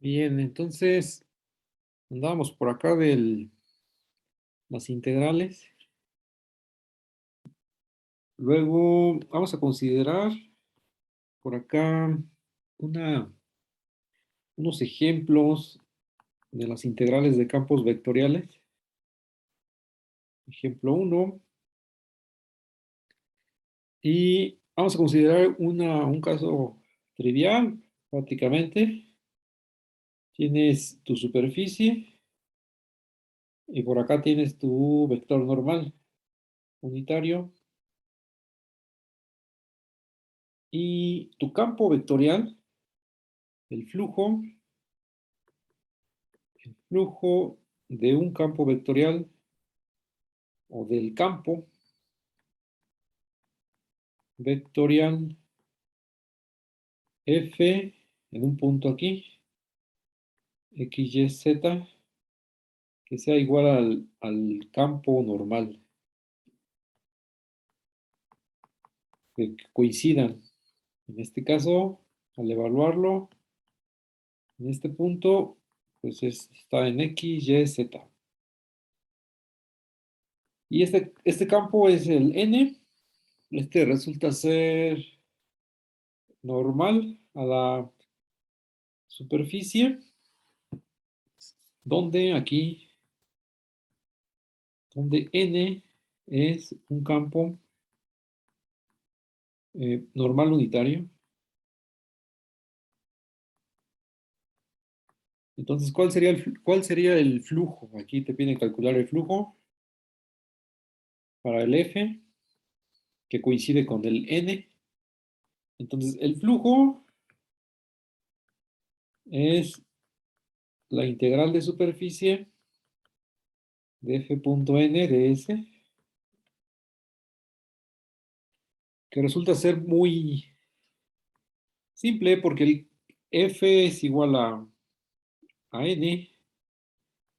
Bien, entonces andábamos por acá de las integrales. Luego vamos a considerar por acá una, unos ejemplos de las integrales de campos vectoriales. Ejemplo uno. Y vamos a considerar un caso trivial, prácticamente. Tienes tu superficie y por acá tienes tu vector normal unitario. Y tu campo vectorial, el flujo de un campo vectorial o del campo vectorial F en un punto aquí, X, Y, Z, que sea igual al campo normal, que coincidan. En este caso, al evaluarlo, en este punto, pues está en X, Y, Z. Y este campo es el N. Este resulta ser normal a la superficie, donde aquí, donde N es un campo normal unitario. Entonces, cuál sería el flujo? Aquí te piden calcular el flujo para el F, que coincide con el N. Entonces, el flujo es la integral de superficie de F.n de S, que resulta ser muy simple porque el F es igual a N.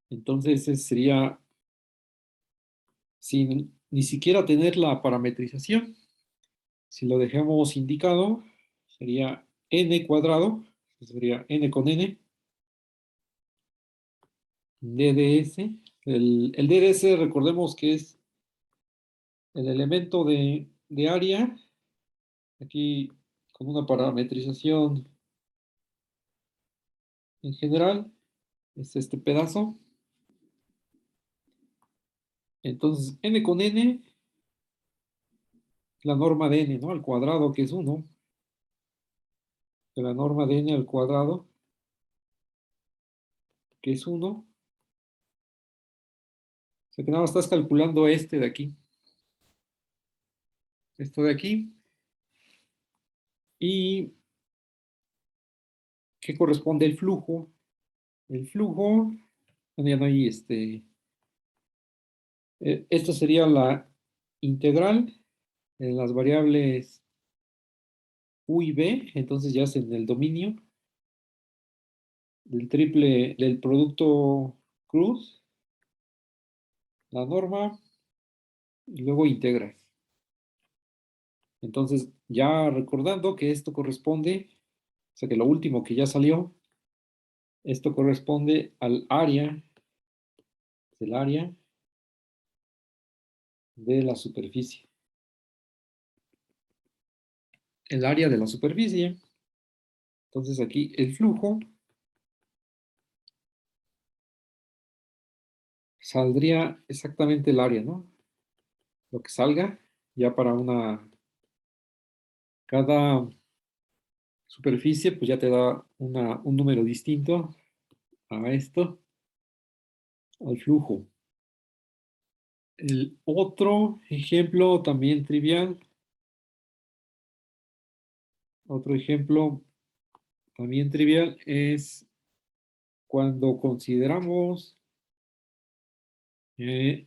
Entonces, ese sería sin ni siquiera tener la parametrización. Si lo dejamos indicado, sería n cuadrado, sería n con n, DDS. El DDS, recordemos que es el elemento de área, aquí con una parametrización en general, es este pedazo. Entonces, n con n, la norma de n, ¿no? Al cuadrado, que es 1, de la norma de n al cuadrado, que es 1. O sea que nada más estás calculando este de aquí, esto de aquí, y que corresponde el flujo. El flujo, bueno, ya no hay esta sería la integral en las variables u y b, entonces ya es en el dominio del producto cruz, la norma, y luego integras. Entonces, ya recordando que esto corresponde, o sea que lo último que ya salió, esto corresponde al área, del área de la superficie. El área de la superficie. Entonces aquí el flujo saldría exactamente el área, ¿no? Lo que salga, ya para cada superficie, pues ya te da un número distinto a esto, al flujo. El otro ejemplo también trivial, otro ejemplo también trivial es cuando consideramos, eh,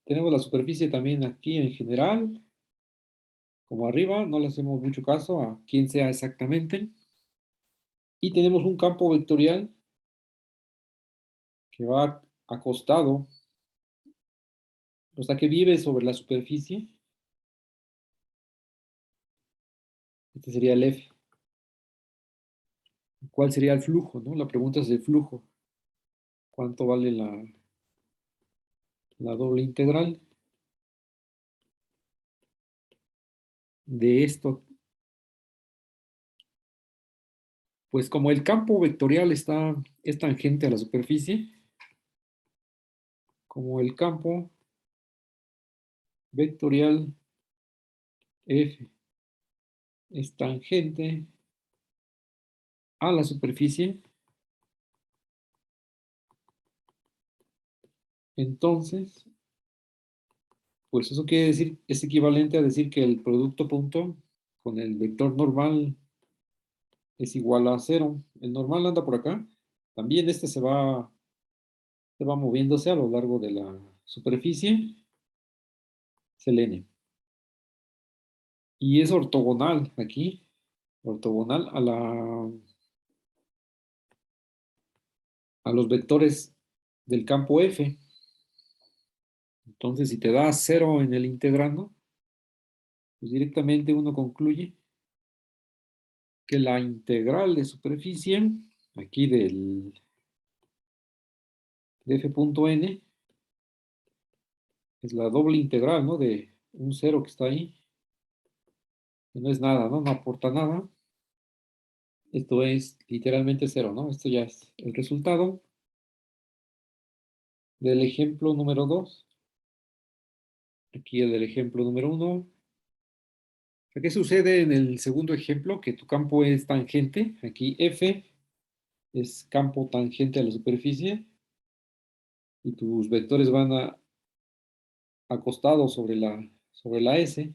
tenemos la superficie también aquí en general, como arriba, no le hacemos mucho caso a quién sea exactamente, y tenemos un campo vectorial que va acostado, o sea que vive sobre la superficie. Este sería el F. ¿Cuál sería el flujo, no? La pregunta es el flujo. ¿Cuánto vale la doble integral de esto? Pues como el campo vectorial es tangente a la superficie, como el campo vectorial F es tangente a la superficie, entonces, pues eso quiere decir, es equivalente a decir que el producto punto con el vector normal es igual a cero. El normal anda por acá. También este se va moviéndose a lo largo de la superficie, es el n. Y es ortogonal aquí, ortogonal a los vectores del campo F. Entonces, si te da cero en el integrando, pues directamente uno concluye que la integral de superficie, aquí de f punto n, es la doble integral, ¿no? De un cero que está ahí, que no es nada, ¿no? No aporta nada. Esto es literalmente cero, ¿no? Esto ya es el resultado del ejemplo número 2. Aquí el del ejemplo número 1. ¿Qué sucede en el segundo ejemplo? Que tu campo es tangente. Aquí F es campo tangente a la superficie y tus vectores van acostados sobre la S.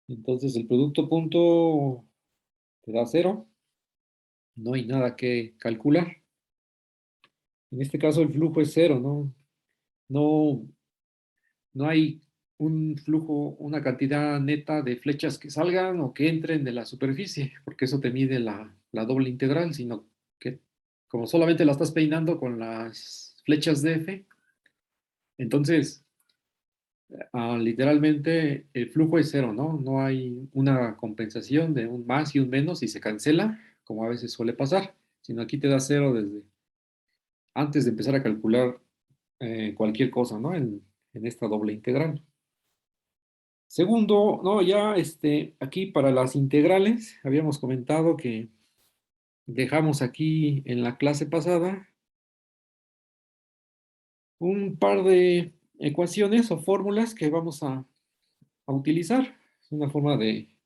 Entonces el producto punto te da cero. No hay nada que calcular. En este caso el flujo es cero, ¿no? No, no hay un flujo, una cantidad neta de flechas que salgan o que entren de la superficie, porque eso te mide la doble integral, sino que como solamente la estás peinando con las flechas de F, entonces literalmente el flujo es cero, ¿no? No hay una compensación de un más y un menos y se cancela, como a veces suele pasar, sino aquí te da cero desde antes de empezar a calcular cualquier cosa, ¿no? En esta doble integral. Segundo, no, ya aquí para las integrales, habíamos comentado que dejamos aquí en la clase pasada un par de ecuaciones o fórmulas que vamos a utilizar. Es una forma de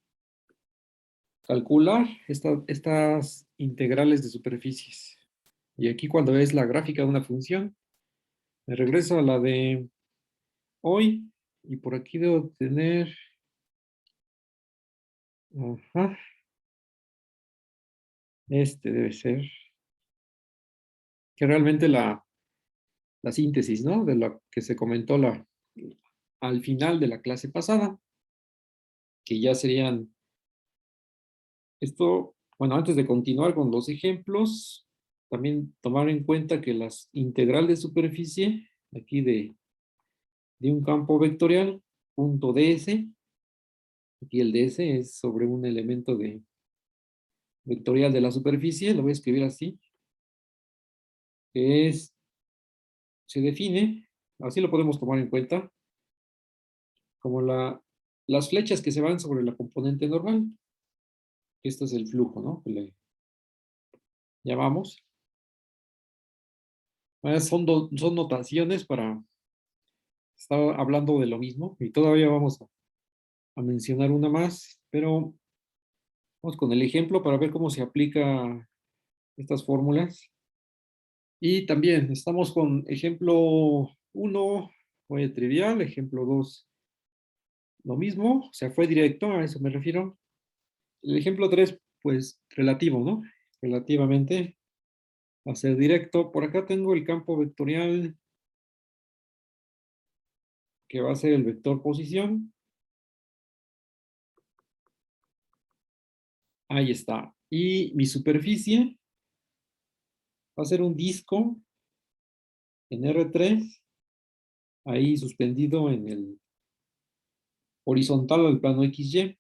calcular estas integrales de superficies. Y aquí cuando ves la gráfica de una función, me regreso a la de hoy y por aquí debo tener, ajá, este debe ser, que realmente la síntesis, ¿no? De lo que se comentó al final de la clase pasada, que ya serían esto, bueno, antes de continuar con los ejemplos, también tomar en cuenta que las integrales de superficie, aquí de un campo vectorial, punto ds, aquí el ds es sobre un elemento vectorial de la superficie, lo voy a escribir así, que se define, así lo podemos tomar en cuenta, como las flechas que se van sobre la componente normal. Este es el flujo, ¿no? Que le llamamos. Son notaciones para estar hablando de lo mismo y todavía vamos a mencionar una más, pero vamos con el ejemplo para ver cómo se aplica estas fórmulas. Y también estamos con ejemplo 1, fue trivial, ejemplo 2, lo mismo, o sea, fue directo, a eso me refiero. El ejemplo 3, pues relativo, ¿no? Relativamente a ser directo. Por acá tengo el campo vectorial que va a ser el vector posición. Ahí está. Y mi superficie va a ser un disco en R3, ahí suspendido en el horizontal al plano XY.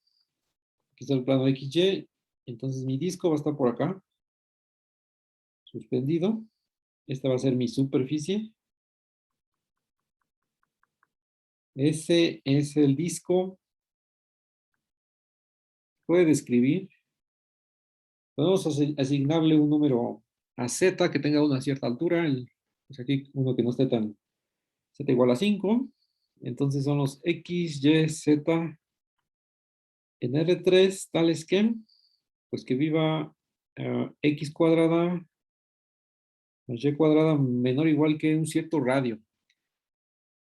Aquí está el plano XY. Entonces mi disco va a estar por acá, suspendido. Esta va a ser mi superficie. Ese es el disco. Puede describir. Podemos asignarle un número a Z que tenga una cierta altura. Pues aquí uno que no esté tan Z igual a 5. Entonces son los X, Y, Z en R3, tales que, pues que viva X cuadrada más Y cuadrada menor o igual que un cierto radio.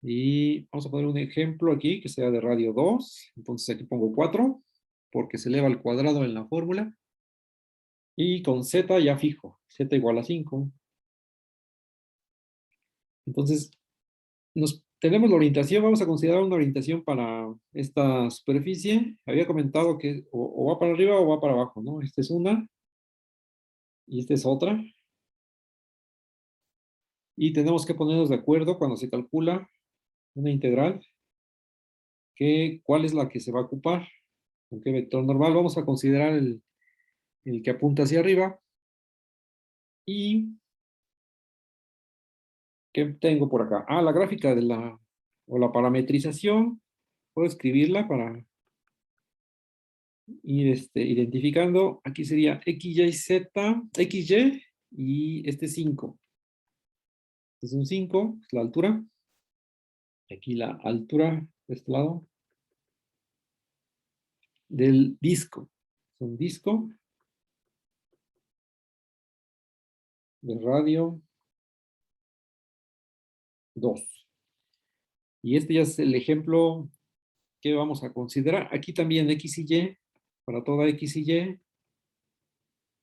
Y vamos a poner un ejemplo aquí que sea de radio 2. Entonces aquí pongo 4 porque se eleva al cuadrado en la fórmula. Y con Z ya fijo, Z igual a 5. Entonces, tenemos la orientación, vamos a considerar una orientación para esta superficie. Había comentado que o va para arriba o va para abajo, ¿no? Esta es una y esta es otra. Y tenemos que ponernos de acuerdo cuando se calcula una integral, cuál es la que se va a ocupar, con qué vector normal. Vamos a considerar el que apunta hacia arriba. ¿Y qué tengo por acá? Ah, la gráfica o la parametrización. Puedo escribirla para ir identificando. Aquí sería X, Y, Z, X, Y y este 5. Este es un 5, es la altura. Aquí la altura de este lado del disco. Es un disco de radio 2. Y este ya es el ejemplo que vamos a considerar. Aquí también X y Y, para toda X y Y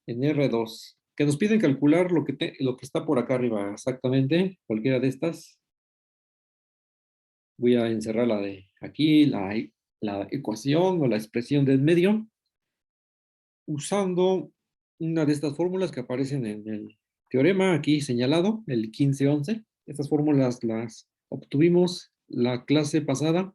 en R2. Que nos piden calcular lo que está por acá arriba, exactamente, cualquiera de estas. Voy a encerrar la de aquí, la ecuación o la expresión del medio, usando una de estas fórmulas que aparecen en el teorema aquí señalado, el 1511. Estas fórmulas las obtuvimos la clase pasada,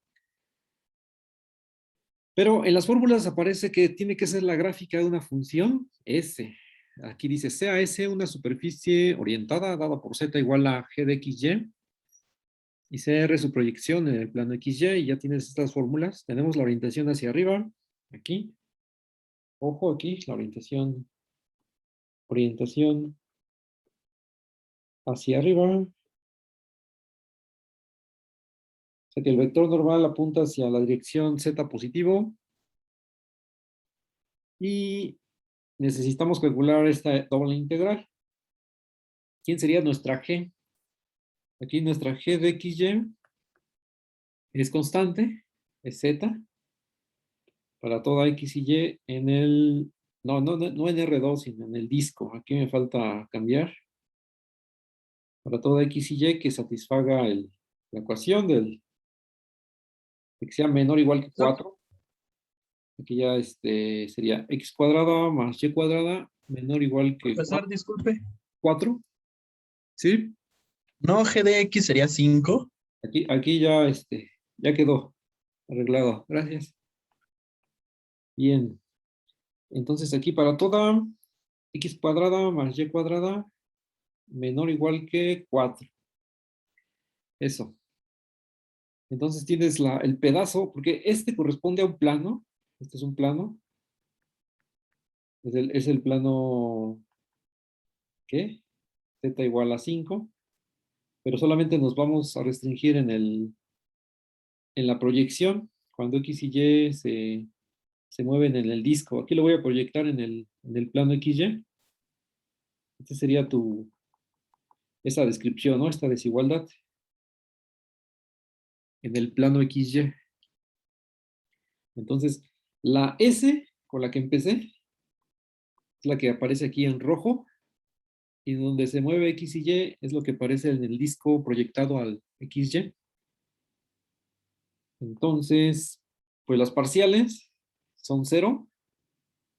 pero en las fórmulas aparece que tiene que ser la gráfica de una función S. Aquí dice sea S una superficie orientada dada por Z igual a G de XY y CR su proyección en el plano XY, y ya tienes estas fórmulas. Tenemos la orientación hacia arriba, aquí. Ojo aquí, la orientación hacia arriba. O sea que el vector normal apunta hacia la dirección Z positivo. Y necesitamos calcular esta doble integral. ¿Quién sería nuestra G? Aquí nuestra G de XY es constante, es Z, para toda X y Y en el... No en R2, sino en el disco. Aquí me falta cambiar. Para toda X y Y que satisfaga la ecuación de que sea menor o igual que 4. Aquí ya sería X cuadrada más Y cuadrada menor o igual que Profesor, disculpe. 4. ¿Sí? No, G de X sería 5. Aquí ya, ya quedó arreglado. Gracias. Bien. Entonces aquí para toda X cuadrada más Y cuadrada menor o igual que 4. Eso. Entonces tienes el pedazo, porque este corresponde a un plano. Este es un plano. Es el plano, ¿qué? Z igual a 5. Pero solamente nos vamos a restringir en la proyección, cuando X y Y se mueven en el disco. Aquí lo voy a proyectar en el plano XY. Este sería esa descripción, ¿no? Esta desigualdad en el plano XY. Entonces, la S con la que empecé es la que aparece aquí en rojo, y donde se mueve X y Y es lo que aparece en el disco proyectado al XY. Entonces, pues las parciales son 0,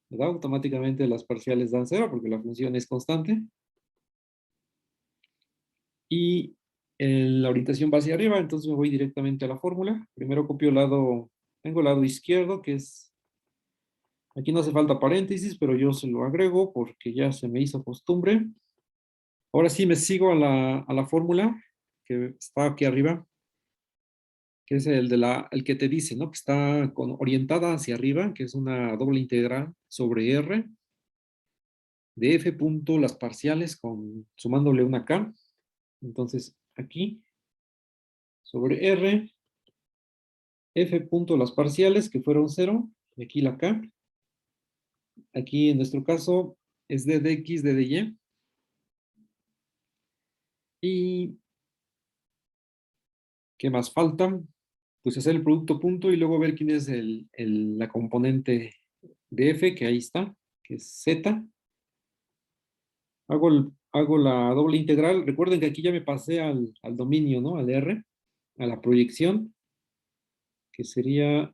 ¿verdad? Automáticamente las parciales dan 0 porque la función es constante. Y la orientación va hacia arriba, entonces me voy directamente a la fórmula. Primero copio tengo el lado izquierdo, que es Aquí no hace falta paréntesis, pero yo se lo agrego porque ya se me hizo costumbre. Ahora sí me sigo a la fórmula que está aquí arriba, que es el que te dice, ¿no? Que está orientada hacia arriba, que es una doble integral sobre R de f punto las parciales sumándole una k. Entonces, aquí, sobre R, f punto las parciales, que fueron 0, y aquí la k. Aquí, en nuestro caso, es d de x, d de y. ¿Y qué más falta? Pues hacer el producto punto y luego ver quién es la componente de f, que ahí está, que es z. Hago la doble integral. Recuerden que aquí ya me pasé al dominio, ¿no? Al R, a la proyección, que sería,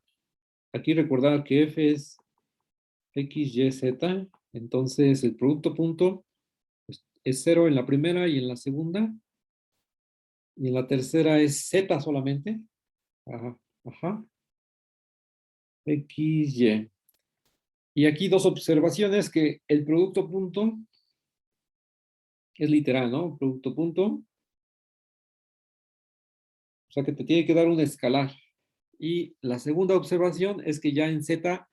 aquí recordar que f es x, y, z. Entonces el producto punto pues, es 0 en la primera y en la segunda. Y en la tercera es z solamente. Ajá, ajá. X, Y. Y aquí dos observaciones, que el producto punto es literal, ¿no? Producto punto. O sea que te tiene que dar un escalar. Y la segunda observación es que ya en Z,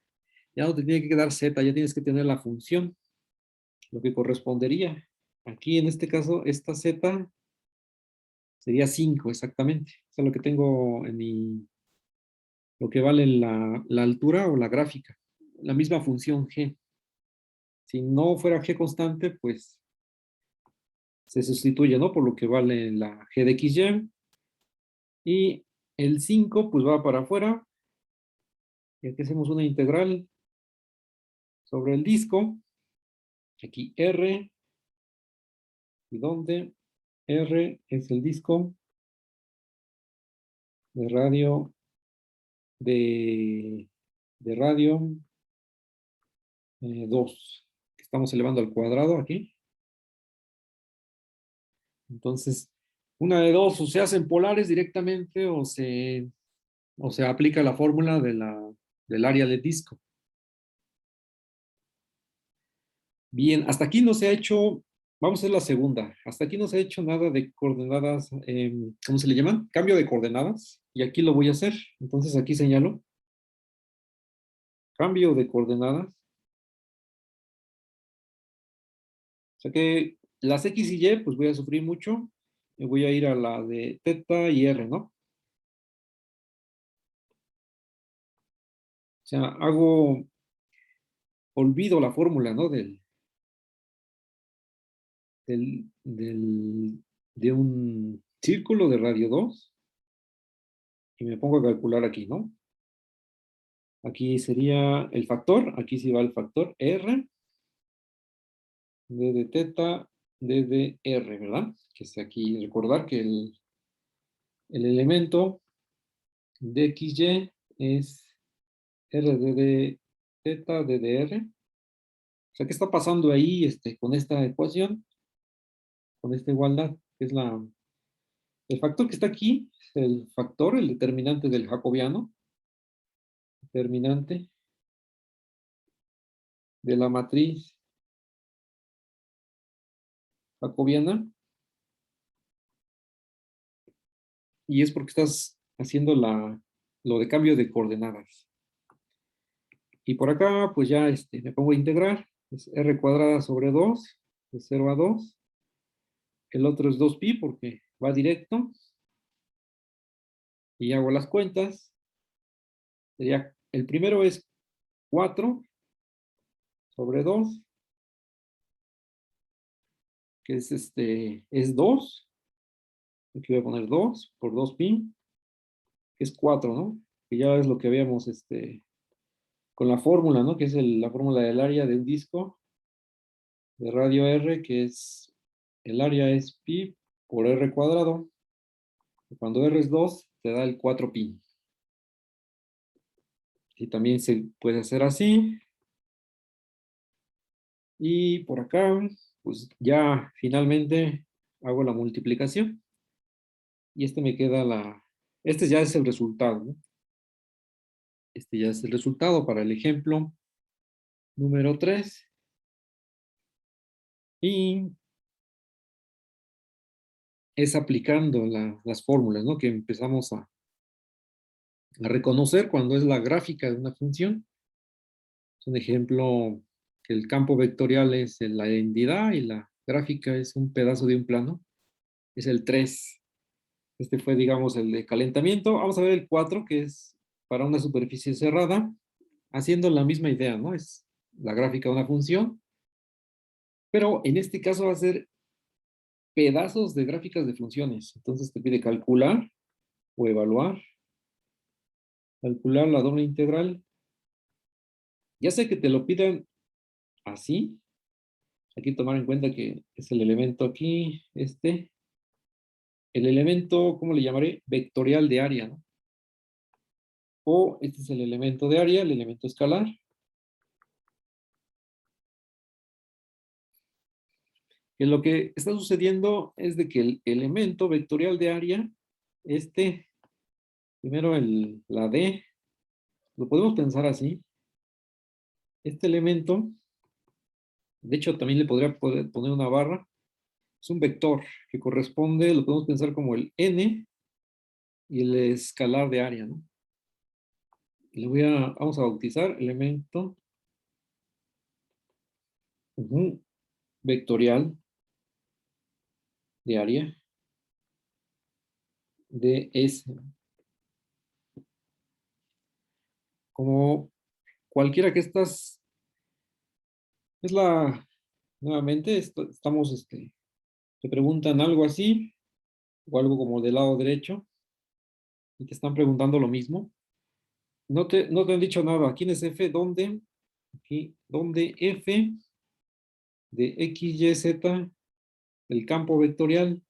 ya no te tiene que dar Z, ya tienes que tener la función, lo que correspondería. Aquí en este caso, esta Z sería 5 exactamente. Eso es lo que tengo en lo que vale la altura o la gráfica. La misma función G. Si no fuera G constante, pues se sustituye, ¿no? Por lo que vale la G de XY. Y el 5 pues va para afuera. Y aquí hacemos una integral sobre el disco. Aquí R, y donde R es el disco de radio, de radio 2, que estamos elevando al cuadrado aquí. Entonces, una de dos, o se hacen polares directamente o se aplica la fórmula del área de disco. Bien, hasta aquí no se ha hecho, vamos a hacer la segunda, hasta aquí no se ha hecho nada de coordenadas, ¿cómo se le llaman? Cambio de coordenadas, y aquí lo voy a hacer. Entonces aquí señalo, cambio de coordenadas. O sea que las X y Y, pues voy a sufrir mucho, y voy a ir a la de teta y R, ¿no? O sea, olvido la fórmula, ¿no? De un círculo de radio 2 y me pongo a calcular aquí, ¿no? Aquí sería el factor, aquí sí va el factor R, D de teta, D de R, ¿verdad? Que es aquí, recordar que el elemento de XY es R de teta, D de R. O sea, ¿qué está pasando ahí con esta ecuación? Con esta igualdad, que es el factor que está aquí, es el factor, el determinante del jacobiano, determinante de la matriz jacobiana, y es porque estás haciendo lo de cambio de coordenadas. Y por acá, pues ya me pongo a integrar, es r cuadrada sobre 2, de 0 a 2. El otro es 2pi porque va directo, y hago las cuentas. Sería, el primero es 4 sobre 2, que es 2. Aquí voy a poner 2 por 2pi, que es 4, ¿no? Que ya es lo que habíamos con la fórmula, ¿no? Que es la fórmula del área de un disco de radio R, que es, el área es pi por r cuadrado. Y cuando r es 2, te da el 4pi. Y también se puede hacer así. Y por acá, pues ya finalmente hago la multiplicación. Y me queda este ya es el resultado, ¿no? Este ya es el resultado para el ejemplo número 3. Y es aplicando las fórmulas, ¿no? Que empezamos a reconocer cuando es la gráfica de una función. Es un ejemplo que el campo vectorial es la identidad y la gráfica es un pedazo de un plano. Es el 3. Este fue, digamos, el de calentamiento. Vamos a ver el 4, que es para una superficie cerrada, haciendo la misma idea, ¿no? Es la gráfica de una función, pero en este caso va a ser pedazos de gráficas de funciones. Entonces te pide calcular o evaluar, calcular la doble integral. Ya sé que te lo pidan así. Hay que tomar en cuenta que es el elemento aquí, el elemento, ¿cómo le llamaré? Vectorial de área, ¿no? O este es el elemento de área, el elemento escalar. Que lo que está sucediendo es de que el elemento vectorial de área, primero la D, lo podemos pensar así. Este elemento, de hecho también le podría poner una barra, es un vector que corresponde, lo podemos pensar como el N y el escalar de área, ¿no? Vamos a bautizar elemento vectorial de área de S. Como cualquiera que estas, nuevamente, estamos, te preguntan algo así, o algo como del lado derecho, y te están preguntando lo mismo. No te han dicho nada. ¿Quién es F? ¿Dónde? Aquí, ¿dónde F de X, Y, Z, el campo vectorial?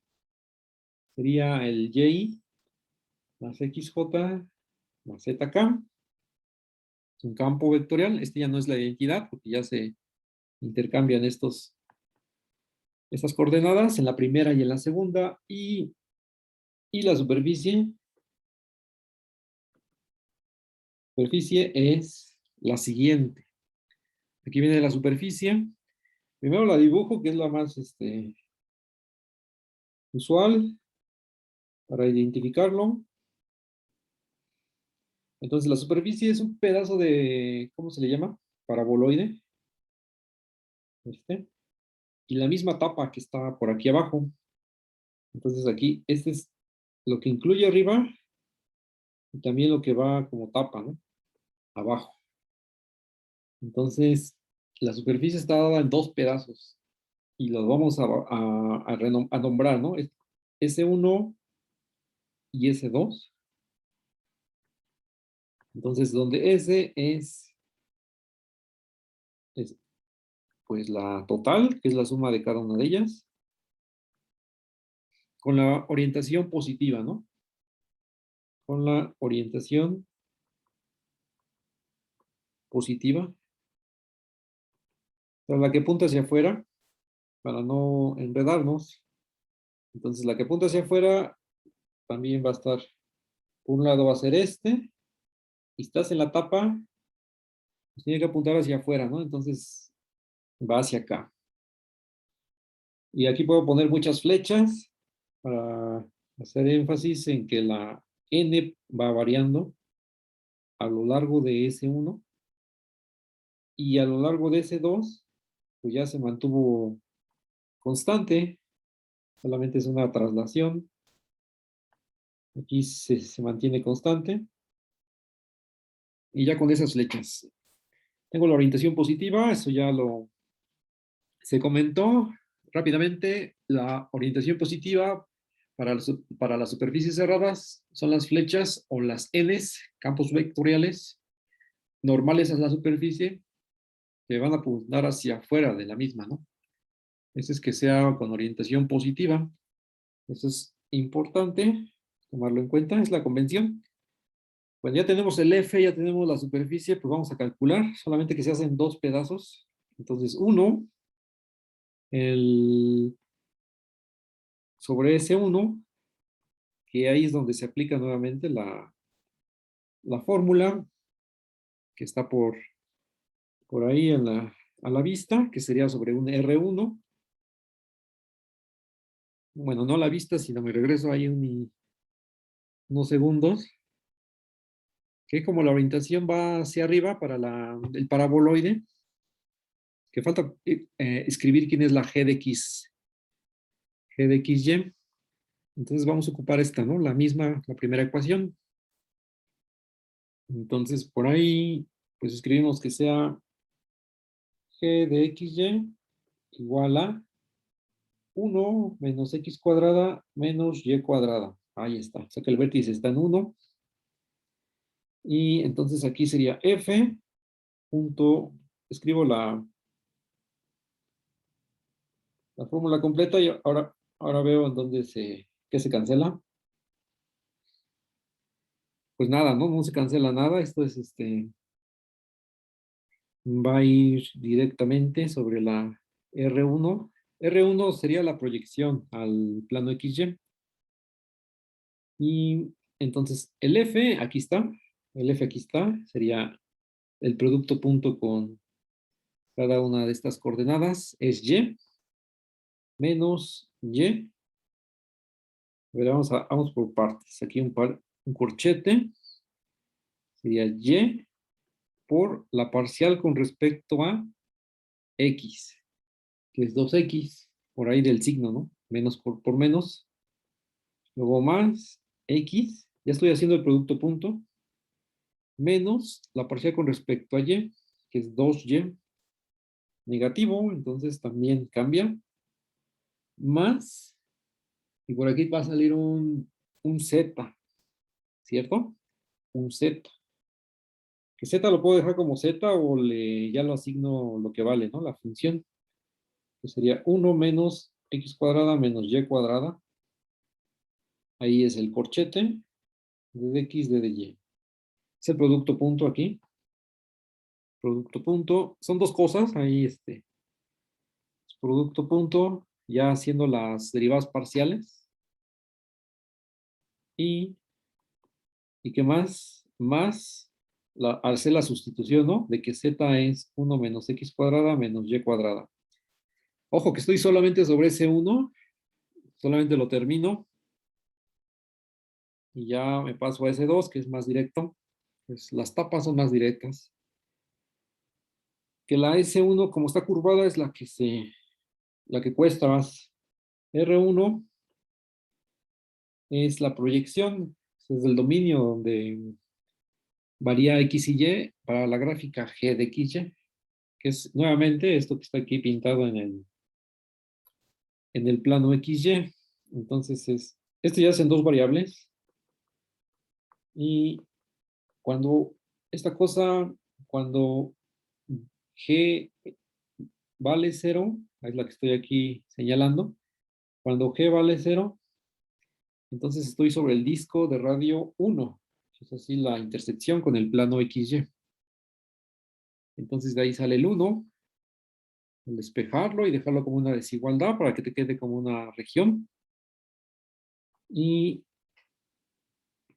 Sería el Y más XJ más ZK. Es un campo vectorial. Este ya no es la identidad, porque ya se intercambian estas coordenadas en la primera y en la segunda. Y la superficie es la siguiente. Aquí viene la superficie. Primero la dibujo, que es la más usual para identificarlo. Entonces la superficie es un pedazo de, ¿cómo se le llama? Paraboloide. Y la misma tapa que está por aquí abajo. Entonces aquí, este es lo que incluye arriba y también lo que va como tapa, ¿no? Abajo. Entonces, la superficie está dada en dos pedazos y los vamos a nombrar, ¿no? S1 y S2. Entonces, donde S es pues la total, que es la suma de cada una de ellas, con la orientación positiva, ¿no? Con la orientación positiva, o sea, la que apunta hacia afuera, para no enredarnos. Entonces, la que apunta hacia afuera también va a estar, por un lado va a ser y estás en la tapa, pues tiene que apuntar hacia afuera, ¿no? Entonces, va hacia acá. Y aquí puedo poner muchas flechas para hacer énfasis en que la N va variando a lo largo de S1 y a lo largo de S2, pues ya se mantuvo constante, solamente es una traslación. Aquí se mantiene constante. Y ya con esas flechas. Tengo la orientación positiva, eso ya se comentó rápidamente. La orientación positiva para las superficies cerradas son las flechas o las Ns, campos vectoriales, normales a la superficie, que van a apuntar hacia afuera de la misma, ¿no? Ese es que sea con orientación positiva. Eso es importante tomarlo en cuenta, es la convención. Cuando ya tenemos el F, ya tenemos la superficie, pues vamos a calcular, solamente que se hacen dos pedazos. Entonces, uno, el, sobre ese uno, que ahí es donde se aplica nuevamente la fórmula, que está por por ahí a la vista, que sería sobre un R1. Bueno, no a la vista, sino me regreso ahí unos segundos, que como la orientación va hacia arriba para el paraboloide, que falta escribir quién es la G de XY. Entonces vamos a ocupar esta, ¿no? La misma, la primera ecuación. Entonces por ahí, pues escribimos que sea G de XY igual a 1 menos X cuadrada menos Y cuadrada. Ahí está. O sea que el vértice está en 1. Y entonces aquí sería F punto, escribo la fórmula completa y ahora veo en dónde qué se cancela. Pues nada, ¿no? No se cancela nada. Esto es va a ir directamente sobre la R1. R1 sería la proyección al plano XY. Y entonces el F, aquí está. El F aquí está. Sería el producto punto con cada una de estas coordenadas. Es Y menos Y. A ver, vamos por partes. Aquí un corchete. Sería Y por la parcial con respecto a X, que es 2X, por ahí del signo, ¿no? Menos por menos. Luego más X, ya estoy haciendo el producto punto, menos la parcial con respecto a Y, que es 2Y, negativo, entonces también cambia, más, y por aquí va a salir un Z, ¿cierto? Un Z. Que Z lo puedo dejar como Z o ya lo asigno lo que vale, ¿no? La función. Que sería 1 menos X cuadrada menos Y cuadrada. Ahí es el corchete de X de Y. Es el producto punto aquí. Producto punto. Son dos cosas. Ahí producto punto, ya haciendo las derivadas parciales. ¿Y qué más? Más al hacer la sustitución, ¿no? De que Z es 1 menos X cuadrada menos Y cuadrada. Ojo que estoy solamente sobre ese 1. Solamente lo termino. Y ya me paso a ese 2, que es más directo. Pues las tapas son más directas. Que la S1, como está curvada, es la que cuesta más. R1 es la proyección, es el dominio donde varía X y Y para la gráfica G de XY, que es nuevamente esto que está aquí pintado en el plano XY. Entonces esto ya es en dos variables. Y cuando esta cosa, cuando G vale 0, es la que estoy aquí señalando, cuando G vale 0, entonces estoy sobre el disco de radio 1. Es así la intersección con el plano XY. Entonces de ahí sale el 1, el despejarlo y dejarlo como una desigualdad para que te quede como una región. Y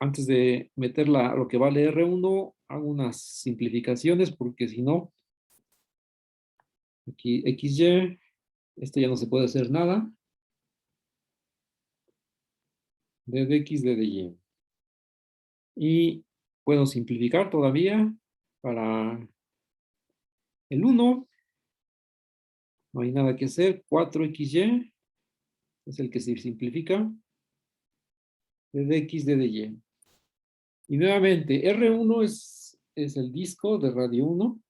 antes de meter lo que vale R1, hago unas simplificaciones porque si no, aquí XY, esto ya no se puede hacer nada. D de X, D de Y. Y puedo simplificar todavía para el 1. No hay nada que hacer. 4XY es el que se simplifica. D de X, D de Y. Y nuevamente, R1 es el disco de radio 1.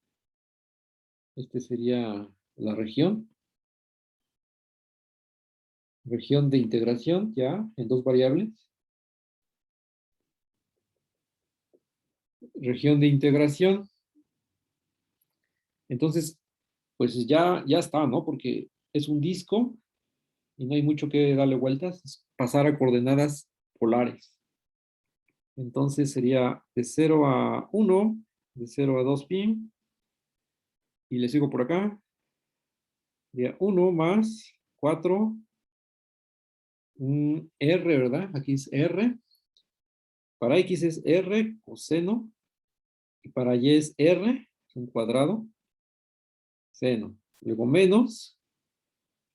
Este sería la región. Región de integración ya en dos variables. Región de integración. Entonces, pues ya está, ¿no? Porque es un disco y no hay mucho que darle vueltas. Es pasar a coordenadas polares. Entonces sería de 0 a 1, de 0 a 2pi. Y le sigo por acá. Sería 1 más 4. R, ¿verdad? Aquí es R. Para X es R coseno. Y para Y es R, es un cuadrado. seno. Luego menos,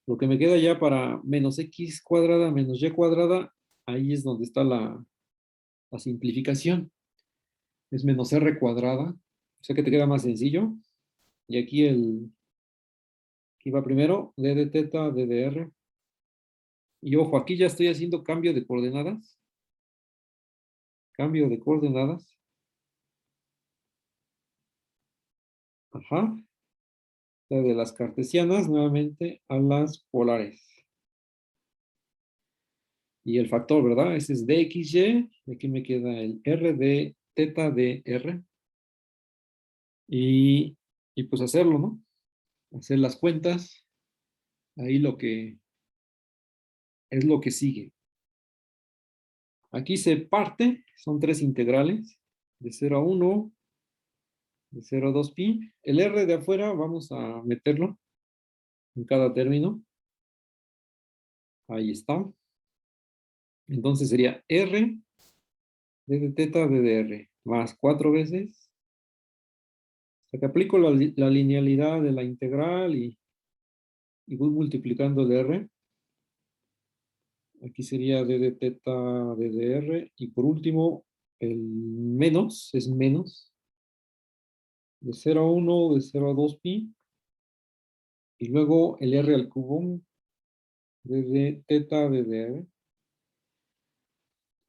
lo que me queda ya para menos x cuadrada menos y cuadrada, ahí es donde está la simplificación. Es menos r cuadrada, o sea que te queda más sencillo. Y aquí va primero, d de teta, d de r. Y ojo, aquí ya estoy haciendo cambio de coordenadas. Cambio de coordenadas. Ajá. De las cartesianas nuevamente a las polares. Y el factor, ¿verdad? Ese es dxy. Aquí me queda el r de teta de r. Y pues hacerlo, ¿no? Hacer las cuentas. Ahí lo que es lo que sigue. Aquí se parte, son tres integrales, de 0 a 1, de 0 a 2pi. El r de afuera vamos a meterlo en cada término. Ahí está. Entonces sería r de teta de r más 4 veces. O sea que aplico la linealidad de la integral y voy multiplicando el r. Aquí sería d de teta de r. Y por último, el menos es menos. De 0 a 1, de 0 a 2pi. Y luego el r al cubo de teta de r.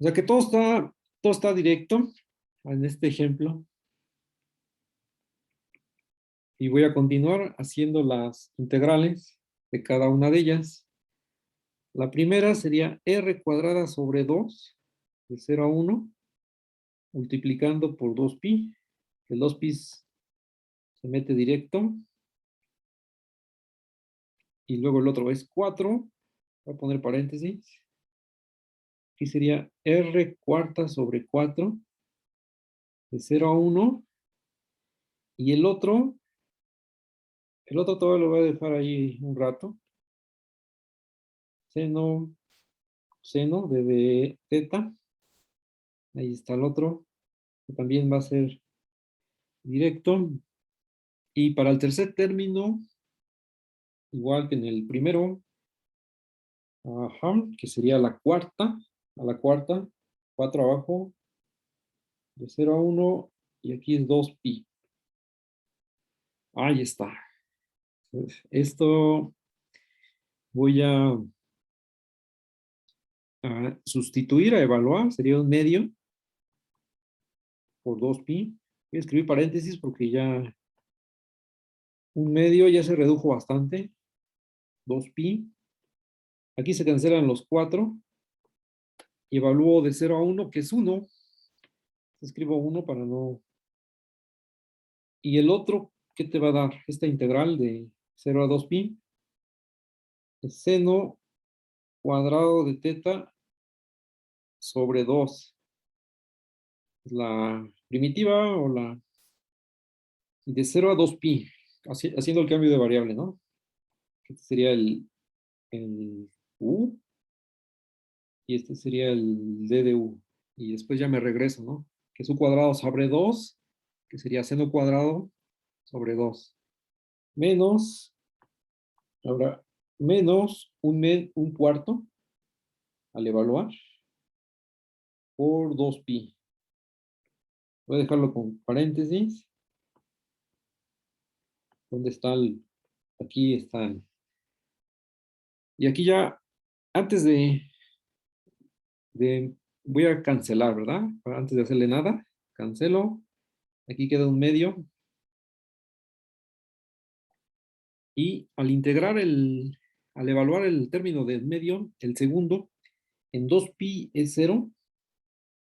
O sea que todo está directo en este ejemplo. Y voy a continuar haciendo las integrales de cada una de ellas. La primera sería r cuadrada sobre 2, de 0 a 1, multiplicando por 2pi. El 2pi se mete directo. Y luego el otro es 4. Voy a poner paréntesis. Aquí sería r cuarta sobre 4, de 0 a 1. Y el otro todavía lo voy a dejar ahí un rato. Seno, seno de teta. Ahí está el otro, que también va a ser directo. Y para el tercer término, igual que en el primero, ajá, que sería la cuarta, a la cuarta, 4 abajo, de 0 a 1, y aquí es 2pi. Ahí está. Esto voy a sustituir, a evaluar, sería un medio por 2pi. Voy a escribir paréntesis porque ya un medio ya se redujo bastante. 2pi. Aquí se cancelan los 4. Y evalúo de 0 a 1, que es 1. Escribo 1 para no... Y el otro, ¿qué te va a dar? Esta integral de 0 a 2pi. Es seno cuadrado de teta sobre 2. La primitiva o la... Y de 0 a 2pi. Haciendo el cambio de variable, ¿no? Este sería el u. Y este sería el d de u. Y después ya me regreso, ¿no? Que es u cuadrado sobre 2, que sería seno cuadrado sobre 2. Menos, ahora, menos un cuarto al evaluar por 2pi. Voy a dejarlo con paréntesis. ¿Dónde está aquí está y aquí ya, antes voy a cancelar, ¿verdad? Antes de hacerle nada, cancelo. Aquí queda un medio. Y al al evaluar el término del medio, el segundo, en 2pi es 0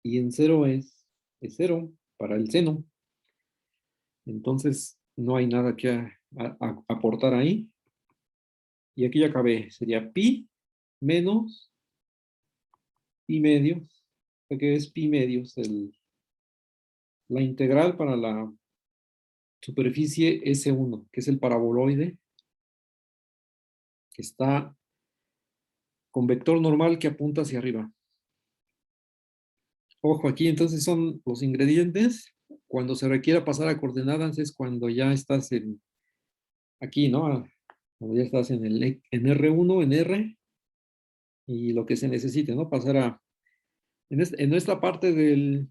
y en 0 es 0 para el seno. Entonces, no hay nada que aportar ahí. Y aquí ya acabé. Sería pi menos pi medios. Que es pi medios, la integral para la superficie S1, que es el paraboloide, que está con vector normal que apunta hacia arriba. Ojo, aquí entonces son los ingredientes. Cuando se requiera pasar a coordenadas es cuando ya estás aquí, ¿no? Cuando ya estás en en R1, en R, y lo que se necesite, ¿no? Pasar en esta parte de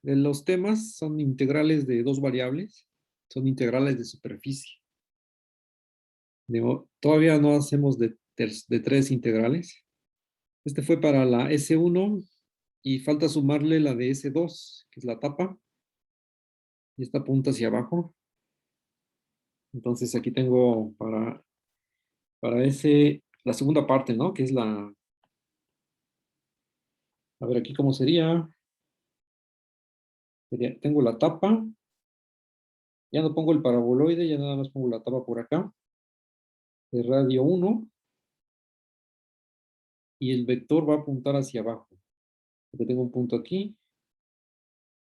los temas son integrales de dos variables, son integrales de superficie. Todavía no hacemos de tres integrales. Este fue para la S1 y falta sumarle la de S2, que es la tapa, y esta punta hacia abajo. Entonces aquí tengo para la segunda parte, ¿no? Que es a ver aquí cómo sería. Tengo la tapa, ya no pongo el paraboloide, ya nada más pongo la tapa por acá, de radio 1, y el vector va a apuntar hacia abajo. Porque tengo un punto aquí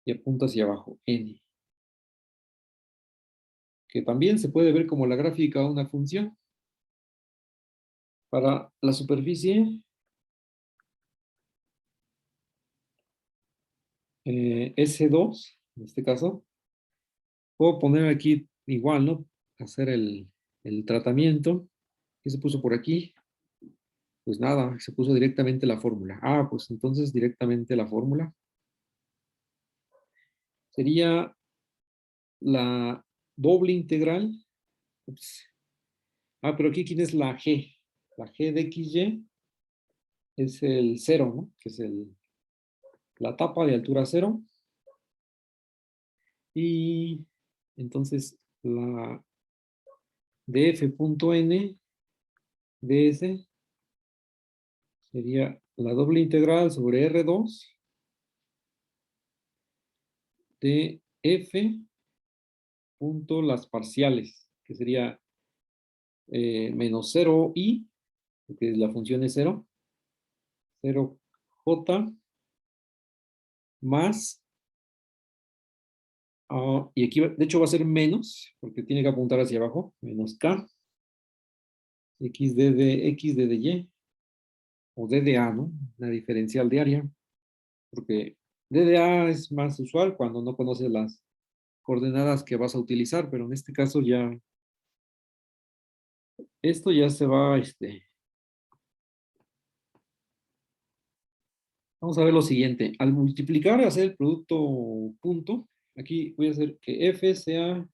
y apunta hacia abajo, n. Que también se puede ver como la gráfica de una función. Para la superficie, S2, en este caso, puedo poner aquí igual, ¿no? Hacer el tratamiento. ¿Qué se puso por aquí? Pues nada, se puso directamente la fórmula. Ah, pues entonces directamente la fórmula. Sería la doble integral. Ups. Ah, pero aquí, ¿quién es la G? La G de XY es el 0, ¿no? Que es la tapa de altura 0. Y entonces la df.n ds sería la doble integral sobre R2 de f punto las parciales, que sería menos 0i, porque la función es 0, 0j más, y aquí de hecho va a ser menos, porque tiene que apuntar hacia abajo, menos k, xd de y, o d de a, ¿no? La diferencial diaria, porque d de a es más usual cuando no conoces las coordenadas que vas a utilizar, pero en este caso ya, esto ya se va, vamos a ver lo siguiente. Al multiplicar, hacer el producto punto, aquí voy a hacer que f sea,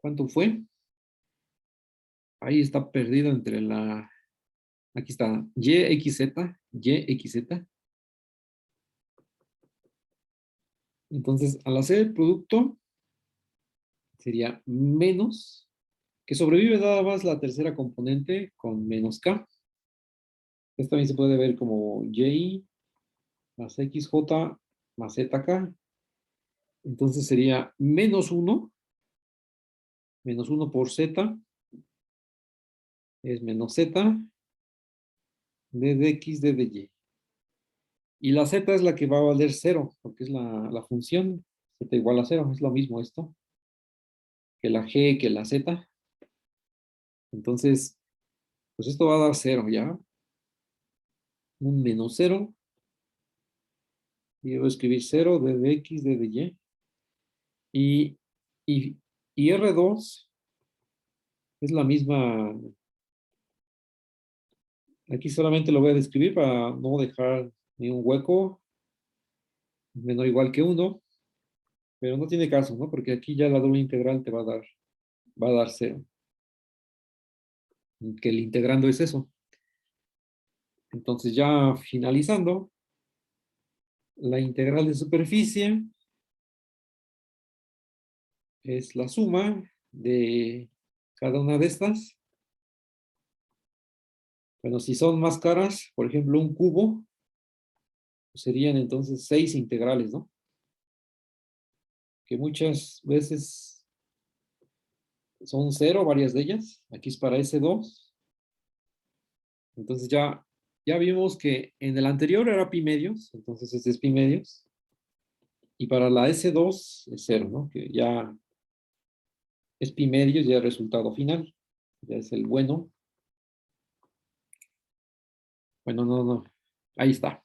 ¿cuánto fue? Ahí está perdido entre aquí está, y xz. Entonces, al hacer el producto, sería menos, que sobrevive nada más la tercera componente con menos k. Esto también se puede ver como y más xj más zk. Entonces sería menos 1 por z, es menos z d de x d de y. Y la z es la que va a valer 0, porque es la función z igual a 0, es lo mismo esto, que la g, que la z. Entonces, pues esto va a dar 0, ¿ya? Un menos 0, y debo escribir 0 d de x d de y. Y R2 es la misma, aquí solamente lo voy a describir para no dejar ni un hueco menor o igual que 1, pero no tiene caso, ¿no? Porque aquí ya la doble integral te va a dar 0, que el integrando es eso. Entonces ya finalizando, la integral de superficie es la suma de cada una de estas. Bueno, si son más caras, por ejemplo, un cubo, pues serían entonces 6 integrales, ¿no? Que muchas veces son 0, varias de ellas. Aquí es para S2. Entonces ya vimos que en el anterior era pi medios, entonces este es pi medios. Y para la S2 es 0, ¿no? Que ya es pi medios, ya el resultado final. Ya es el bueno. Bueno, no. Ahí está.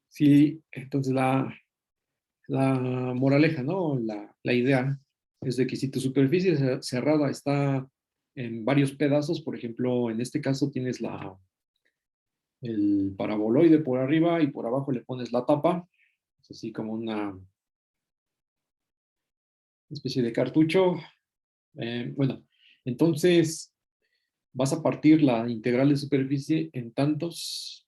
Sí, entonces la moraleja, ¿no? La idea. es de que si tu superficie cerrada está en varios pedazos, por ejemplo, en este caso tienes el paraboloide por arriba y por abajo le pones la tapa, es así como una especie de cartucho. Bueno, entonces vas a partir la integral de superficie en tantas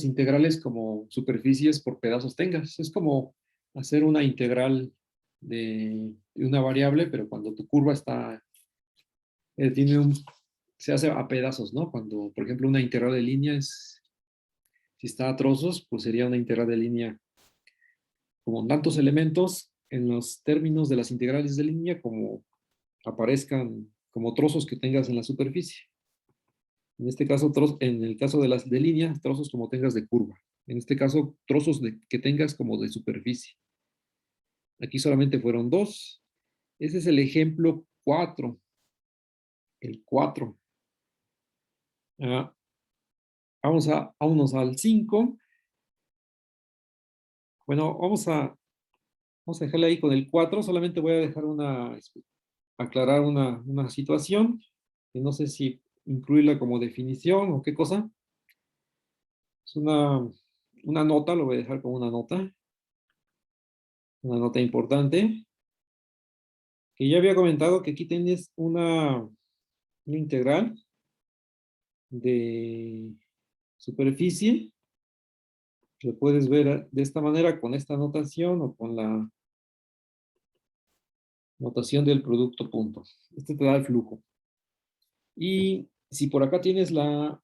integrales como superficies por pedazos tengas. Es como hacer una integral de una variable, pero cuando tu curva tiene se hace a pedazos, ¿no? Cuando, por ejemplo, una integral de línea si está a trozos, pues sería una integral de línea como tantos elementos en los términos de las integrales de línea como aparezcan como trozos que tengas en la superficie. En este caso, en el caso de las de línea, trozos como tengas de curva. En este caso, trozos que tengas como de superficie. Aquí solamente fueron dos. Ese es el ejemplo 4. El 4. Ah, vámonos al 5. Bueno, vamos a dejarle ahí con el 4. Solamente voy a dejar aclarar una situación, que no sé si incluirla como definición o qué cosa. Es una nota, lo voy a dejar como una nota importante, que ya había comentado que aquí tienes una integral de superficie. Lo puedes ver de esta manera con esta notación o con la notación del producto punto. Este te da el flujo. Y si por acá tienes la,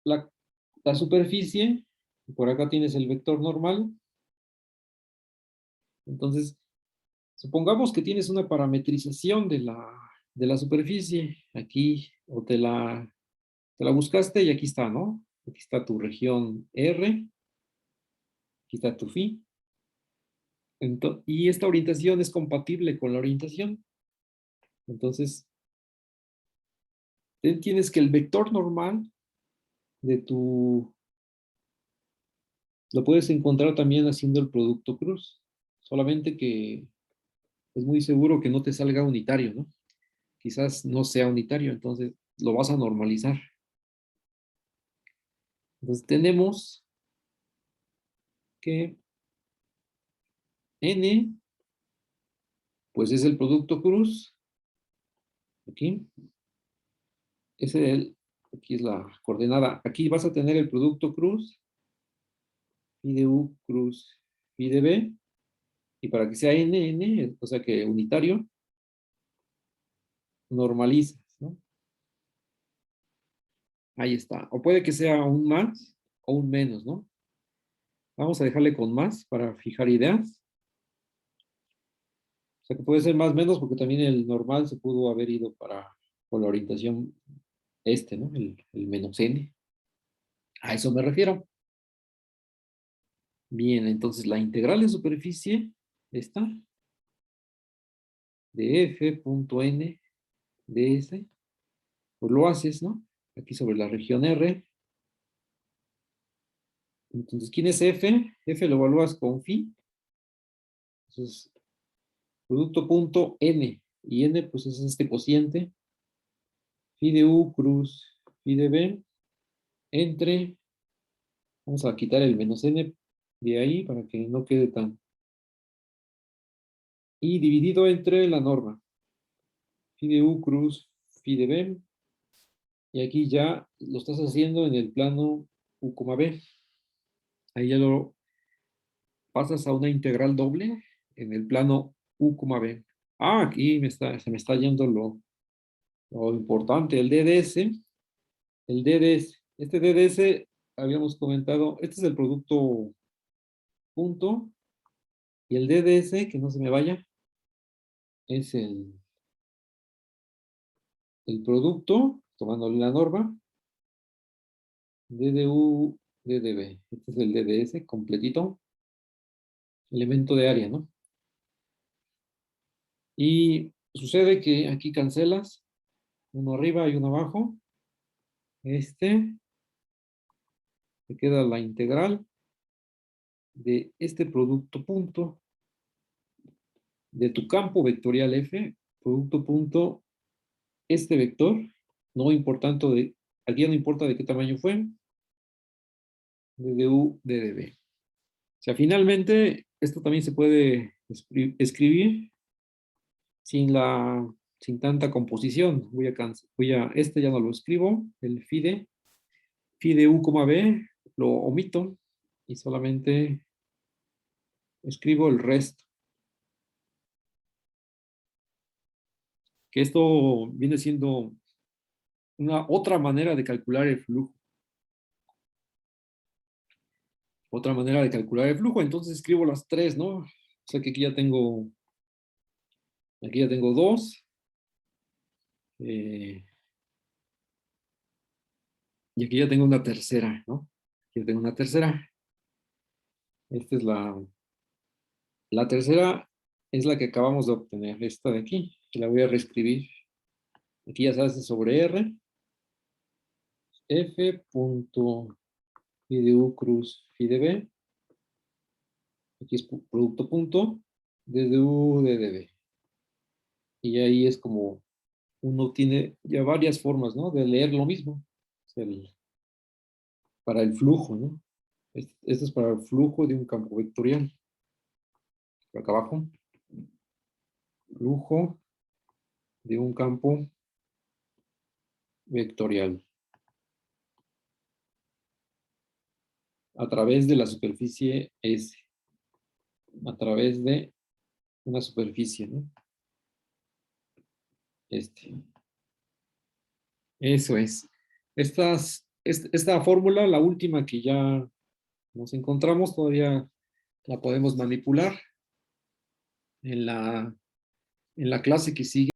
la superficie, y por acá tienes el vector normal, entonces supongamos que tienes una parametrización de la superficie aquí, o te la buscaste y aquí está, ¿no? Aquí está tu región R, aquí está tu phi. Y esta orientación es compatible con la orientación. Entonces, tienes que el vector normal de lo puedes encontrar también haciendo el producto cruz. Solamente que es muy seguro que no te salga unitario, ¿no? Quizás no sea unitario, entonces lo vas a normalizar. Entonces tenemos que n, pues es el producto cruz. Aquí. Aquí es la coordenada. Aquí vas a tener el producto cruz, phi de u cruz phi de b. Y para que sea n, o sea que unitario, normalizas, ¿no? Ahí está. O puede que sea un más o un menos, ¿no? Vamos a dejarle con más para fijar ideas. O sea que puede ser más menos porque también el normal se pudo haber ido por la orientación ¿no? El menos n. A eso me refiero. Bien, entonces la integral de superficie, esta, de f.n ds, pues lo haces, ¿no? Aquí sobre la región R. Entonces, ¿quién es f? F lo evalúas con phi. Entonces, producto punto n. Y n, pues es este cociente. Phi de u cruz phi de b entre, vamos a quitar el menos n de ahí para que no quede tan. Y dividido entre la norma. Phi de u cruz phi de b. Y aquí ya lo estás haciendo en el plano u, b. Ahí ya lo pasas a una integral doble en el plano u, b. Ah, aquí se me está yendo lo importante, el DDS. El DDS. Este DDS, habíamos comentado, este es el producto punto. Y el DDS, que no se me vaya, es el producto, tomándole la norma, DDU, DDB. Este es el DDS completito, elemento de área, ¿no? Y sucede que aquí cancelas, uno arriba y uno abajo. Te queda la integral de este producto punto de tu campo vectorial F, producto punto, este vector, no importando aquí no importa de qué tamaño fue, de U, de dB. O sea, finalmente, esto también se puede escribir sin tanta composición. Este ya no lo escribo, el phi de U, B, lo omito y solamente escribo el resto. Que esto viene siendo una otra manera de calcular el flujo. Otra manera de calcular el flujo, entonces escribo las tres, ¿no? O sea que aquí ya tengo dos. Y aquí ya tengo una tercera, ¿no? Aquí ya tengo una tercera. Esta es la tercera, es la que acabamos de obtener, esta de aquí, que la voy a reescribir. Aquí ya se hace sobre R, F punto phi de U cruz phi de B. Aquí es producto punto, desde U de dB. Y ahí es como uno tiene ya varias formas, ¿no? De leer lo mismo. Para el flujo, ¿no? Esto es para el flujo de un campo vectorial. Por acá abajo. Flujo de un campo vectorial. A través de la superficie S. A través de una superficie, ¿no? Eso es. Esta fórmula, la última que ya nos encontramos, todavía la podemos manipular en la clase que sigue.